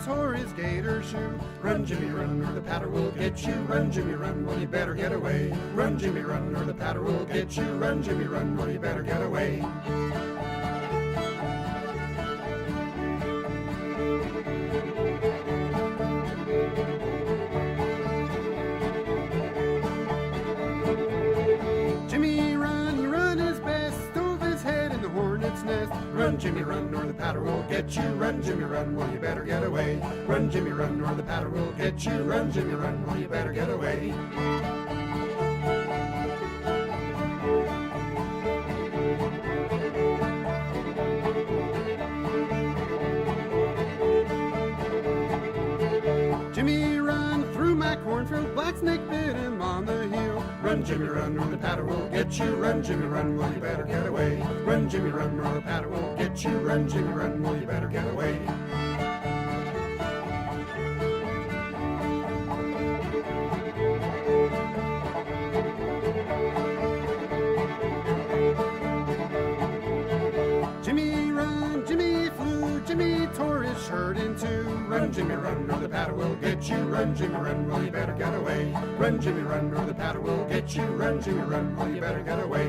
tore his gator shoe. Run, Jimmy, run, or the paddle will get you. Run, Jimmy, run, well, you better get away. Run, Jimmy, run, or the paddle will get you. Run, Jimmy, run, well, you better get away. Jimmy run, he run his best, stove his head in the hornet's nest. Run, Jimmy, run, or the paddle will get you. Run, Jimmy, run, well, you better get away. Run, Jimmy, run, or the paddle will get you. Run, Jimmy, run, well, you better get away. Jimmy run through my cornfield, black snake bit him on the heel. Run, Jimmy, run, or the paddle will get you. Run, Jimmy, run, well, you better get away. Run, Jimmy, run, or the paddle will get you. Run, Jimmy, run, well, you better get away. Jimmy run, Jimmy flew, Jimmy tore his shirt in two. Run, Jimmy, run, or the paddle will get you. Run, Jimmy, run, well, you better get away. Run, Jimmy, run, or the paddle will get you. Run, Jimmy, run, well, you better get away.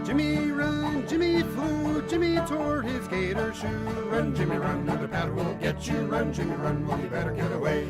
Jimmy run, Jimmy flew, Jimmy tore his gator shoe. Run, Jimmy, run, or the paddle will get you. Run, Jimmy, run, well, you better get away.